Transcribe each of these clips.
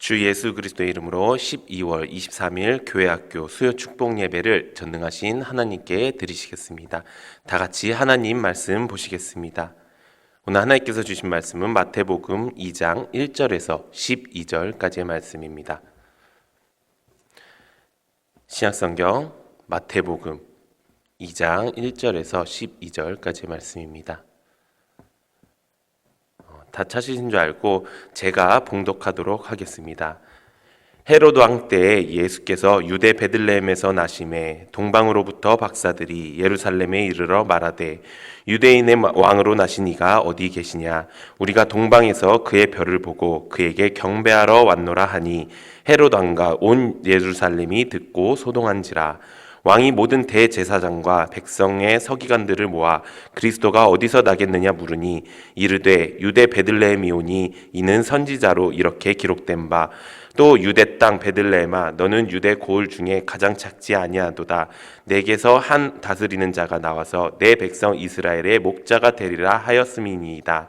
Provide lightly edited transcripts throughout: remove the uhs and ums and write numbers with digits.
주 예수 그리스도의 이름으로 12월 23일 교회학교 수요 축복 예배를 전능하신 하나님께 드리시겠습니다. 다 같이 하나님 말씀 보시겠습니다. 오늘 하나님께서 주신 말씀은 마태복음 2장 1절에서 12절까지의 말씀입니다. 신약성경 마태복음 2장 1절에서 12절까지의 말씀입니다. 다 찾으신 줄 알고 제가 봉독하도록 하겠습니다. 헤롯 왕 때 예수께서 유대 베들레헴에서 나심에 동방으로부터 박사들이 예루살렘에 이르러 말하되 유대인의 왕으로 나신 이가 어디 계시냐? 우리가 동방에서 그의 별을 보고 그에게 경배하러 왔노라 하니 헤롯 왕과 온 예루살렘이 듣고 소동한지라. 왕이 모든 대제사장과 백성의 서기관들을 모아 그리스도가 어디서 나겠느냐 물으니 이르되 유대 베들레헴이오니 이는 선지자로 이렇게 기록된 바 또 유대 땅 베들레헴아 너는 유대 고을 중에 가장 작지 아니하도다. 내게서 한 다스리는 자가 나와서 내 백성 이스라엘의 목자가 되리라 하였음이니이다.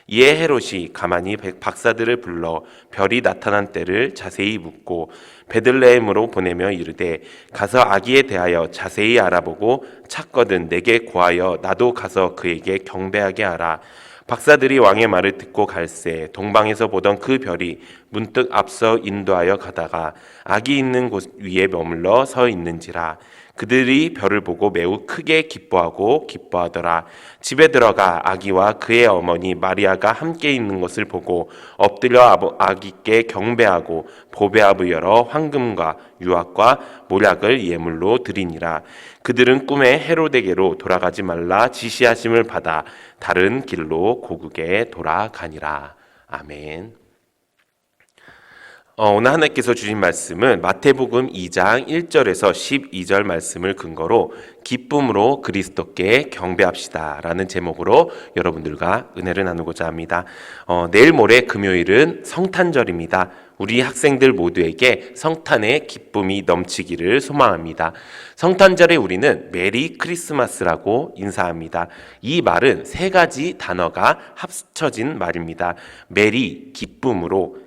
이에 헤롯이 가만히 박사들을 불러 별이 나타난 때를 자세히 묻고 베들레헴으로 보내며 이르되 가서 아기에 대하여 자세히 알아보고 찾거든 내게 고하여 나도 가서 그에게 경배하게 하라. 박사들이 왕의 말을 듣고 갈새 동방에서 보던 그 별이 문득 앞서 인도하여 가다가 아기 있는 곳 위에 머물러 서 있는지라. 그들이 별을 보고 매우 크게 기뻐하더라. 집에 들어가 아기와 그의 어머니 마리아가 함께 있는 것을 보고 엎드려 아기께 경배하고 보배압을 열어 황금과 유압과 모략을 예물로 드리니라. 그들은 꿈에 헤롯에게로 돌아가지 말라 지시하심을 받아 다른 길로 고국에 돌아가니라. 아멘. 오늘 하나님께서 주신 말씀은 마태복음 2장 1절에서 12절 말씀을 근거로 기쁨으로 그리스도께 경배합시다 라는 제목으로 여러분들과 은혜를 나누고자 합니다. 내일 모레 금요일은 성탄절입니다. 우리 학생들 모두에게 성탄의 기쁨이 넘치기를 소망합니다. 성탄절에 우리는 메리 크리스마스라고 인사합니다. 이 말은 세 가지 단어가 합쳐진 말입니다. 메리, 기쁨으로,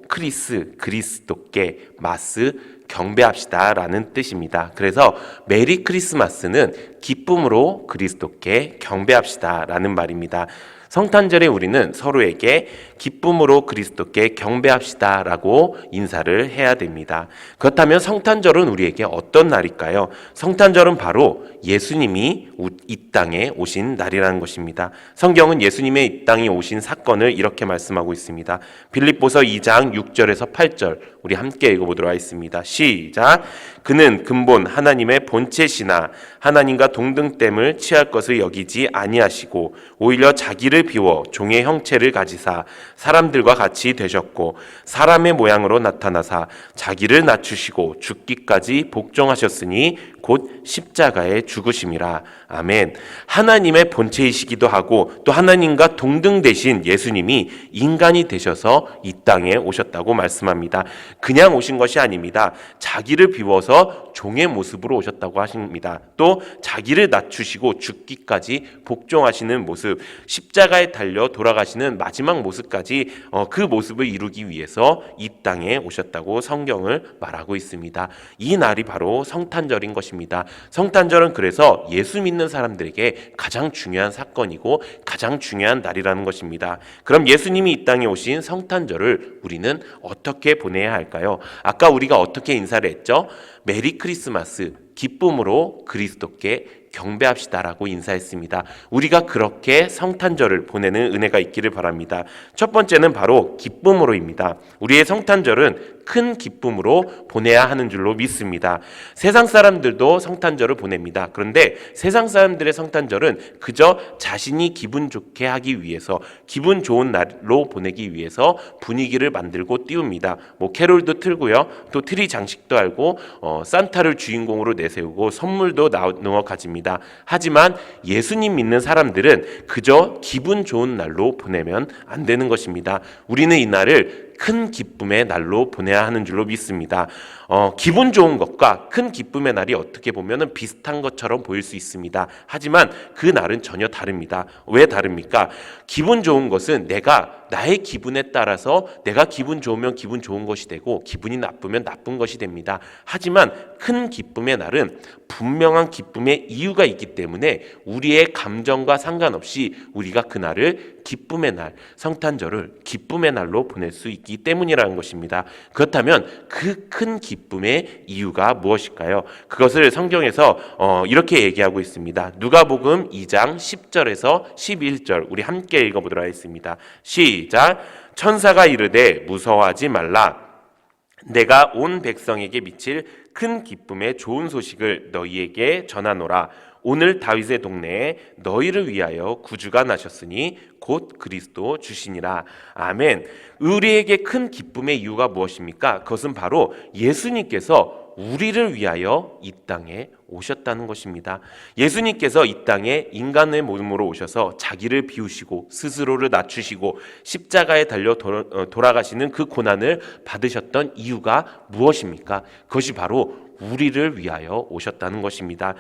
그리스도께, 마스, 경배합시다 라는 뜻입니다. 그래서 메리 크리스마스는 기쁨으로 그리스도께 경배합시다 라는 말입니다. 성탄절에 우리는 서로에게 기쁨으로 그리스도께 경배합시다 라고 인사를 해야 됩니다. 그렇다면 성탄절은 우리에게 어떤 날일까요? 성탄절은 바로 예수님이 이 땅에 오신 날이라는 것입니다. 성경은 예수님의 이 땅에 오신 사건을 이렇게 말씀하고 있습니다. 빌립보서 2장 6절에서 8절 우리 함께 읽어보도록 하겠습니다. 시작! 그는 근본 하나님의 본체시나 하나님과 동등됨을 취할 것을 여기지 아니하시고 오히려 자기를 비워 종의 형체를 가지사 사람들과 같이 되셨고 사람의 모양으로 나타나사 자기를 낮추시고 죽기까지 복종하셨으니 곧 십자가에 죽으심이라. 아멘. 하나님의 본체이시기도 하고 또 하나님과 동등되신 예수님이 인간이 되셔서 이 땅에 오셨다고 말씀합니다. 그냥 오신 것이 아닙니다. 자기를 비워서 종의 모습으로 오셨다고 하십니다. 또 자기를 낮추시고 죽기까지 복종하시는 모습, 십자가에 달려 돌아가시는 마지막 모습까지 그 모습을 이루기 위해서 이 땅에 오셨다고 성경을 말하고 있습니다. 이 날이 바로 성탄절인 것입니다. 성탄절은 그래서 예수 믿는 사람들에게 가장 중요한 사건이고 가장 중요한 날이라는 것입니다. 그럼 예수님이 이 땅에 오신 성탄절을 우리는 어떻게 보내야 할까요? 아까 우리가 어떻게 인사를 했죠? 메리 크리스마스, 기쁨으로 그리스도께 경배합시다라고 인사했습니다. 우리가 그렇게 성탄절을 보내는 은혜가 있기를 바랍니다. 첫 번째는 바로 기쁨으로입니다. 우리의 성탄절은 큰 기쁨으로 보내야 하는 줄로 믿습니다. 세상 사람들도 성탄절을 보냅니다. 그런데 세상 사람들의 성탄절은 그저 자신이 기분 좋게 하기 위해서, 기분 좋은 날로 보내기 위해서 분위기를 만들고 띄웁니다. 캐롤도 틀고요, 또 트리 장식도 하고 산타를 주인공으로 내세우고 선물도 나누어 가집니다. 하지만 예수님 믿는 사람들은 그저 기분 좋은 날로 보내면 안 되는 것입니다. 우리는 이 날을 큰 기쁨의 날로 보내야 하는 줄로 믿습니다. 기분 좋은 것과 큰 기쁨의 날이 어떻게 보면 비슷한 것처럼 보일 수 있습니다. 하지만 그 날은 전혀 다릅니다. 왜 다릅니까? 기분 좋은 것은 나의 기분에 따라서 내가 기분 좋으면 기분 좋은 것이 되고 기분이 나쁘면 나쁜 것이 됩니다. 하지만 큰 기쁨의 날은 분명한 기쁨의 이유가 있기 때문에 우리의 감정과 상관없이 우리가 그날을 기쁨의 날, 성탄절을 기쁨의 날로 보낼 수 있기 때문이라는 것입니다. 그렇다면 그 큰 기쁨의 이유가 무엇일까요? 그것을 성경에서 이렇게 얘기하고 있습니다. 누가복음 2장 10절에서 11절 우리 함께 읽어보도록 하겠습니다. 시작. 천사가 이르되 무서워하지 말라. 내가 온 백성에게 미칠 큰 기쁨의 좋은 소식을 너희에게 전하노라. 오늘 다윗의 동네에 너희를 위하여 구주가 나셨으니 곧 그리스도 주시니라. 아멘. 우리에게 큰 기쁨의 이유가 무엇입니까? 그것은 바로 예수님께서 우리를 위하여 이 땅에 오셨다는 것입니다. 예수님께서 이 땅에 인간의 몸으로 오셔서 자기를 비우시고 스스로를 낮추시고 십자가에 달려 돌아가시는 그 고난을 받으셨던 이유가 무엇입니까? 그것이 바로 우리를 위하여 오셨다는 것입니다.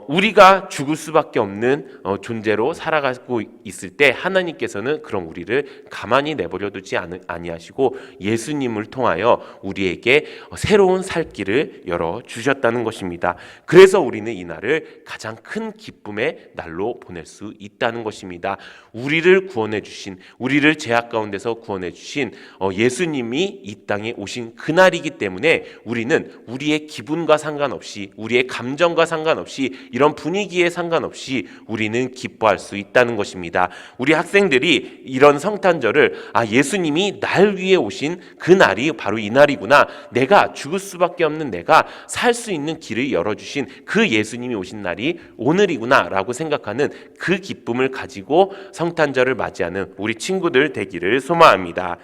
우리가 죽을 수밖에 없는 존재로 살아가고 있을 때 하나님께서는 그런 우리를 가만히 내버려 두지 아니하시고 예수님을 통하여 우리에게 새로운 살 길을 열어주셨다는 것입니다. 그래서 우리는 이 날을 가장 큰 기쁨의 날로 보낼 수 있다는 것입니다. 우리를 구원해 주신, 우리를 죄악 가운데서 구원해 주신 예수님이 이 땅에 오신 그날이기 때문에 우리는 우리의 기분과 상관없이, 우리의 감정과 상관없이, 이런 분위기에 상관없이 우리는 기뻐할 수 있다는 것입니다. 우리 학생들이 이런 성탄절을 예수님이 날 위해 오신 그 날이 바로 이 날이구나, 내가 죽을 수밖에 없는 내가 살 수 있는 길을 열어주신 그 예수님이 오신 날이 오늘이구나 라고 생각하는 그 기쁨을 가지고 성탄절을 맞이하는 우리 친구들 되기를 소망합니다.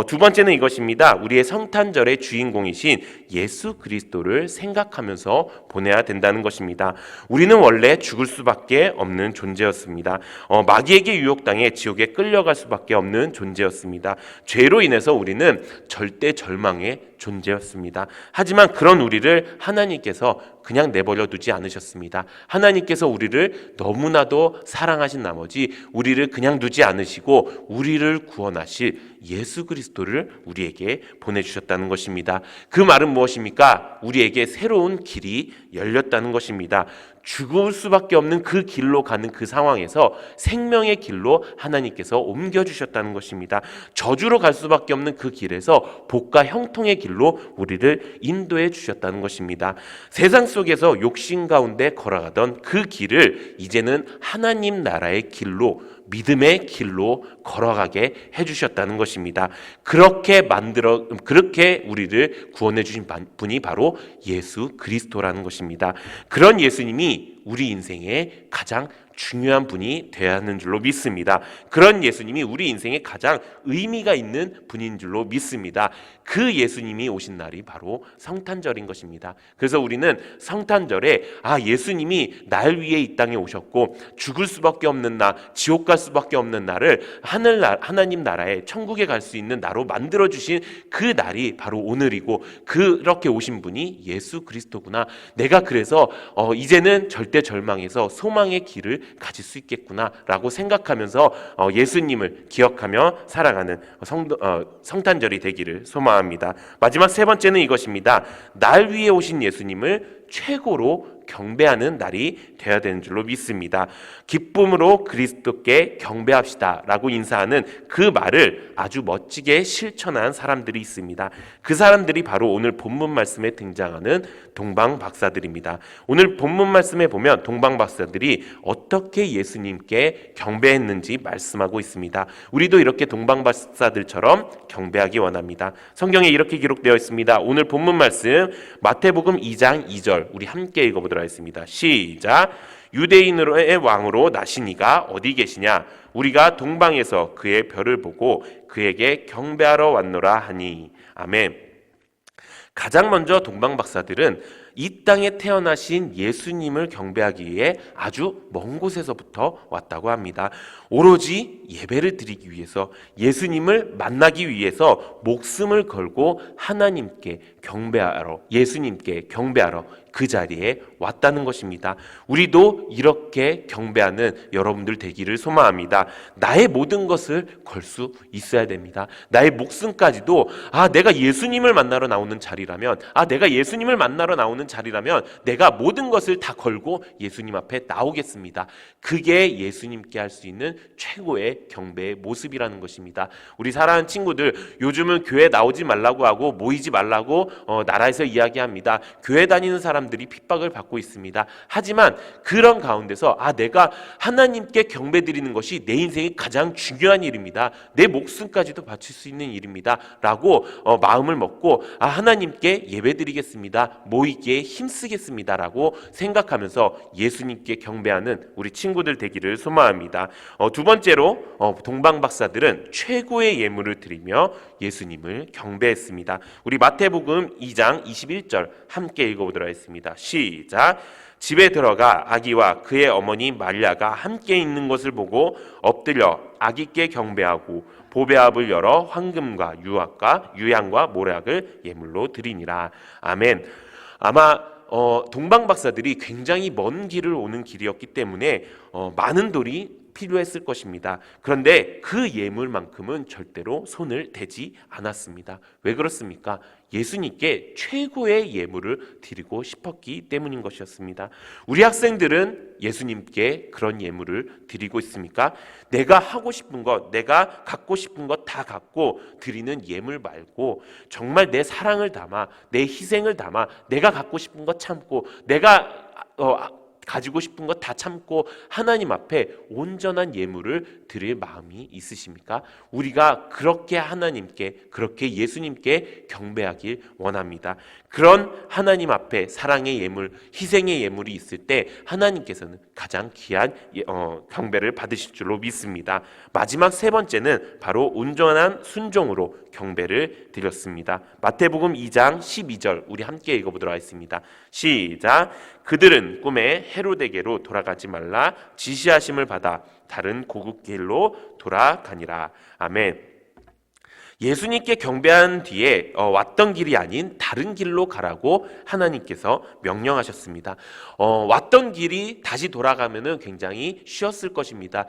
두 번째는 이것입니다. 우리의 성탄절의 주인공이신 예수 그리스도를 생각하면서 보내야 된다는 것입니다. 우리는 원래 죽을 수밖에 없는 존재였습니다. 마귀에게 유혹당해 지옥에 끌려갈 수밖에 없는 존재였습니다. 죄로 인해서 우리는 절대 절망의 존재였습니다. 하지만 그런 우리를 하나님께서 그냥 내버려 두지 않으셨습니다. 하나님께서 우리를 너무나도 사랑하신 나머지 우리를 그냥 두지 않으시고 우리를 구원하실 예수 그리스도를 우리에게 보내주셨다는 것입니다. 그 말은 무엇입니까? 우리에게 새로운 길이 열렸다는 것입니다. 죽을 수밖에 없는 그 길로 가는 그 상황에서 생명의 길로 하나님께서 옮겨주셨다는 것입니다. 저주로 갈 수밖에 없는 그 길에서 복과 형통의 길로 우리를 인도해 주셨다는 것입니다. 세상 속에서 욕심 가운데 걸어가던 그 길을 이제는 하나님 나라의 길로, 믿음의 길로 걸어가게 해주셨다는 것입니다. 그렇게 우리를 구원해 주신 분이 바로 예수 그리스도라는 것입니다. 그런 예수님이 우리 인생의 가장 중요한 분이 되어야 하는 줄로 믿습니다. 그런 예수님이 우리 인생에 가장 의미가 있는 분인 줄로 믿습니다. 그 예수님이 오신 날이 바로 성탄절인 것입니다. 그래서 우리는 성탄절에 예수님이 날 위해 이 땅에 오셨고 죽을 수밖에 없는 날, 지옥 갈 수밖에 없는 날을 하나님 나라에 천국에 갈 수 있는 나로 만들어주신 그 날이 바로 오늘이고, 그렇게 오신 분이 예수 그리스도구나. 내가 그래서 이제는 절대 절망에서 소망의 길을 가질 수 있겠구나 라고 생각하면서 예수님을 기억하며 살아가는 성탄절이 되기를 소망합니다. 마지막 세 번째는 이것입니다. 날 위해 오신 예수님을 최고로 경배하는 날이 되어야 되는 줄로 믿습니다. 기쁨으로 그리스도께 경배합시다 라고 인사하는 그 말을 아주 멋지게 실천한 사람들이 있습니다. 그 사람들이 바로 오늘 본문 말씀에 등장하는 동방박사들입니다. 오늘 본문 말씀에 보면 동방박사들이 어떻게 예수님께 경배했는지 말씀하고 있습니다. 우리도 이렇게 동방박사들처럼 경배하기 원합니다. 성경에 이렇게 기록되어 있습니다. 오늘 본문 말씀 마태복음 2장 2절 우리 함께 읽어보도록 하겠습니다. 시작. 유대인의 왕으로 나신 이가 어디 계시냐? 우리가 동방에서 그의 별을 보고 그에게 경배하러 왔노라 하니. 아멘. 가장 먼저 동방박사들은 이 땅에 태어나신 예수님을 경배하기 위해 아주 먼 곳에서부터 왔다고 합니다. 오로지 예배를 드리기 위해서, 예수님을 만나기 위해서 목숨을 걸고 하나님께 경배하러, 예수님께 경배하러 그 자리에 왔다는 것입니다. 우리도 이렇게 경배하는 여러분들 되기를 소망합니다. 나의 모든 것을 걸 수 있어야 됩니다. 나의 목숨까지도, 내가 예수님을 만나러 나오는 자리라면, 내가 예수님을 만나러 나오는 자리라면 내가 모든 것을 다 걸고 예수님 앞에 나오겠습니다. 그게 예수님께 할 수 있는 최고의 경배의 모습이라는 것입니다. 우리 사랑하는 친구들, 요즘은 교회 나오지 말라고 하고 모이지 말라고 나라에서 이야기합니다. 교회 다니는 사람들이 핍박을 받고 있습니다. 하지만 그런 가운데서 내가 하나님께 경배드리는 것이 내 인생의 가장 중요한 일입니다. 내 목숨까지도 바칠 수 있는 일입니다 라고 마음을 먹고 하나님께 예배드리겠습니다, 모이기에 힘쓰겠습니다 라고 생각하면서 예수님께 경배하는 우리 친구들 되기를 소망합니다. 두 번째로 동방박사들은 최고의 예물을 드리며 예수님을 경배했습니다. 우리 마태복음 2장 21절 함께 읽어보도록 하겠습니다. 시작. 집에 들어가 아기와 그의 어머니 말랴가 함께 있는 것을 보고 엎드려 아기께 경배하고 보배압을 열어 황금과 유향과 모략을 예물로 드리니라. 아멘. 아마 동방박사들이 굉장히 먼 길을 오는 길이었기 때문에 많은 돌이 필요했을 것입니다. 그런데 그 예물만큼은 절대로 손을 대지 않았습니다. 왜 그렇습니까? 예수님께 최고의 예물을 드리고 싶었기 때문인 것이었습니다. 우리 학생들은 예수님께 그런 예물을 드리고 있습니까? 내가 하고 싶은 것, 내가 갖고 싶은 것 다 갖고 드리는 예물 말고 정말 내 사랑을 담아, 내 희생을 담아, 내가 갖고 싶은 것 참고, 내가 가지고 싶은 것 다 참고 하나님 앞에 온전한 예물을 드릴 마음이 있으십니까? 우리가 그렇게 하나님께, 그렇게 예수님께 경배하길 원합니다. 그런 하나님 앞에 사랑의 예물, 희생의 예물이 있을 때 하나님께서는 가장 귀한 경배를 받으실 줄로 믿습니다. 마지막 세 번째는 바로 온전한 순종으로 경배를 드렸습니다. 마태복음 2장 12절 우리 함께 읽어보도록 하겠습니다. 시작. 그들은 꿈에 헤로데게로 돌아가지 말라 지시하심을 받아 다른 고급 길로 돌아가니라. 아멘. 예수님께 경배한 뒤에 왔던 길이 아닌 다른 길로 가라고 하나님께서 명령하셨습니다. 왔던 길이 다시 돌아가면은 굉장히 쉬웠을 것입니다.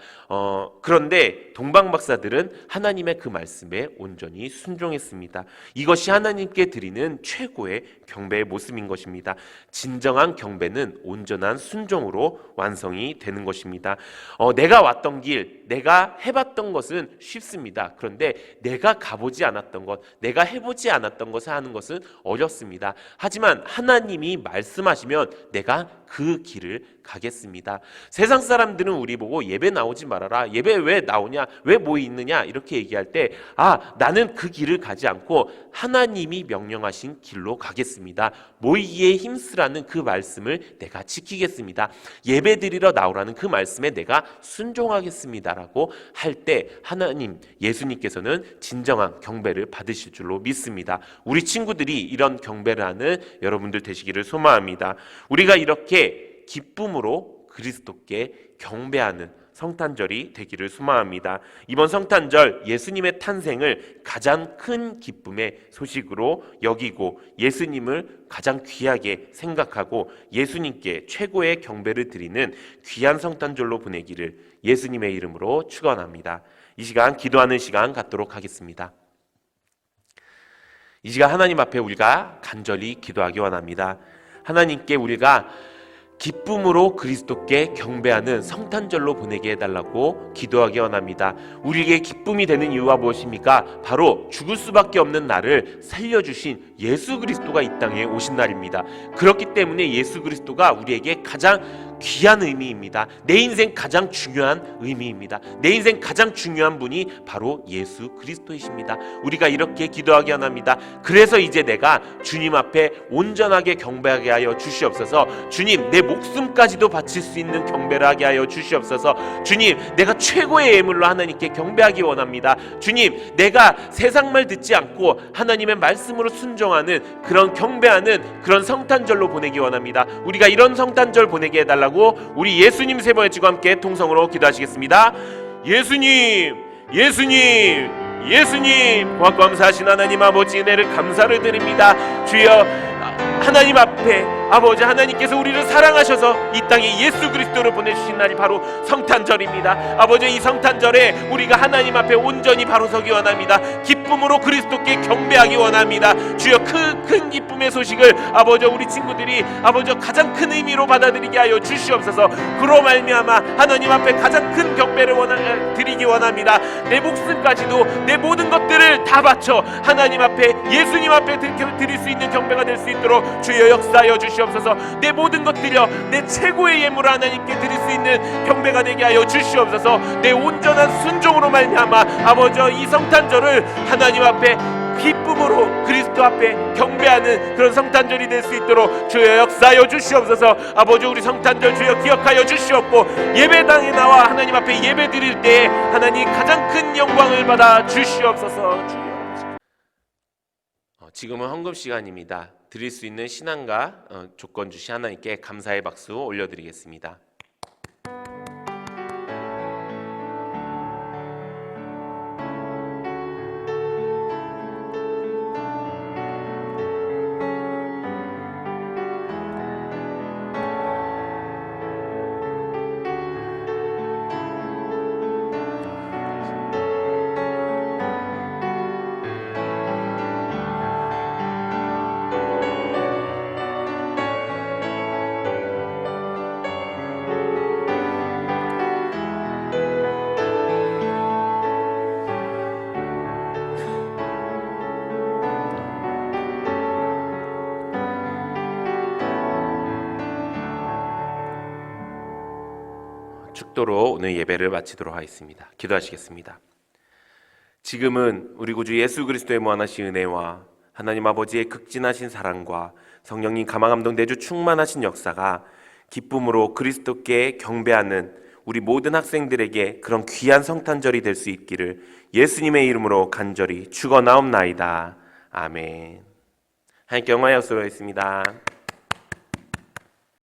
그런데 동방박사들은 하나님의 그 말씀에 온전히 순종했습니다. 이것이 하나님께 드리는 최고의 경배의 모습인 것입니다. 진정한 경배는 온전한 순종으로 완성이 되는 것입니다. 내가 왔던 길, 내가 해봤던 것은 쉽습니다. 그런데 내가 가보지 않았던 것, 내가 해보지 않았던 것을 하는 것은 어렵습니다. 하지만 하나님이 말씀하시면 내가 그 길을 가겠습니다. 세상 사람들은 우리 보고 예배 나오지 말아라, 예배 왜 나오냐, 왜 모이 있느냐 이렇게 얘기할 때 나는 그 길을 가지 않고 하나님이 명령하신 길로 가겠습니다. 모이기에 힘쓰라는 그 말씀을 내가 지키겠습니다. 예배 드리러 나오라는 그 말씀에 내가 순종하겠습니다 라고 할 때 하나님, 예수님께서는 진정한 경배를 받으실 줄로 믿습니다. 우리 친구들이 이런 경배를 하는 여러분들 되시기를 소망합니다. 우리가 이렇게 기쁨으로 그리스도께 경배하는 성탄절이 되기를 소망합니다. 이번 성탄절 예수님의 탄생을 가장 큰 기쁨의 소식으로 여기고 예수님을 가장 귀하게 생각하고 예수님께 최고의 경배를 드리는 귀한 성탄절로 보내기를 예수님의 이름으로 축원합니다. 이 시간 기도하는 시간 갖도록 하겠습니다. 이 시간 하나님 앞에 우리가 간절히 기도하기 원합니다. 하나님께 우리가 기쁨으로 그리스도께 경배하는 성탄절로 보내게 해달라고 기도하기 원합니다. 우리에게 기쁨이 되는 이유가 무엇입니까? 바로 죽을 수밖에 없는 나를 살려주신 예수 그리스도가 이 땅에 오신 날입니다. 그렇기 때문에 예수 그리스도가 우리에게 가장 귀한 의미입니다. 내 인생 가장 중요한 의미입니다. 내 인생 가장 중요한 분이 바로 예수 그리스도이십니다. 우리가 이렇게 기도하기 원합니다. 그래서 이제 내가 주님 앞에 온전하게 경배하게 하여 주시옵소서. 주님, 내 목숨까지도 바칠 수 있는 경배를 하게 하여 주시옵소서. 주님, 내가 최고의 예물로 하나님께 경배하기 원합니다. 주님, 내가 세상 말 듣지 않고 하나님의 말씀으로 순종하는 그런 경배하는 그런 성탄절로 보내기 원합니다. 우리가 이런 성탄절 보내게 해달라고 우리 예수님 세 번 외치고 함께 통성으로 기도하시겠습니다. 예수님, 예수님, 예수님, 고맙고 감사하신 하나님 아버지, 은혜를 감사를 드립니다. 주여, 하나님 앞에 아버지 하나님께서 우리를 사랑하셔서 이 땅에 예수 그리스도를 보내주신 날이 바로 성탄절입니다. 아버지, 이 성탄절에 우리가 하나님 앞에 온전히 바로 서기 원합니다. 기쁨으로 그리스도께 경배하기 원합니다. 주여, 큰 기쁨의 소식을 아버지 우리 친구들이 아버지 가장 큰 의미로 받아들이게 하여 주시옵소서. 그로 말미암아 하나님 앞에 가장 큰 경배를 드리기 원합니다. 내 목숨까지도 내 모든 것들을 다 바쳐 하나님 앞에 예수님 앞에 드릴 수 있는 경배가 될 수 있도록 주여 역사하여 주시옵소서. 내 모든 것들이여 내 최고의 예물을 하나님께 드릴 수 있는 경배가 되게 하여 주시옵소서. 내 온전한 순종으로 말미암아 아버지 이 성탄절을 하나님 앞에 기쁨으로 그리스도 앞에 경배하는 그런 성탄절이 될 수 있도록 주여 역사하여 주시옵소서. 아버지, 우리 성탄절 주여 기억하여 주시옵고 예배당에 나와 하나님 앞에 예배 드릴 때에 하나님 가장 큰 영광을 받아 주시옵소서. 주여, 지금은 헌금 시간입니다. 드릴 수 있는 신앙과 조건 주시 하나님께 감사의 박수 올려드리겠습니다. 축도로 오늘 예배를 마치도록 하겠습니다. 기도하시겠습니다. 지금은 우리 구주 예수 그리스도의 무한하신 은혜와 하나님 아버지의 극진하신 사랑과 성령님 감화감동 내주 충만하신 역사가 기쁨으로 그리스도께 경배하는 우리 모든 학생들에게 그런 귀한 성탄절이 될 수 있기를 예수님의 이름으로 간절히 축원하옵나이다. 아멘. 하나님께 영광의 박수로 했습니다.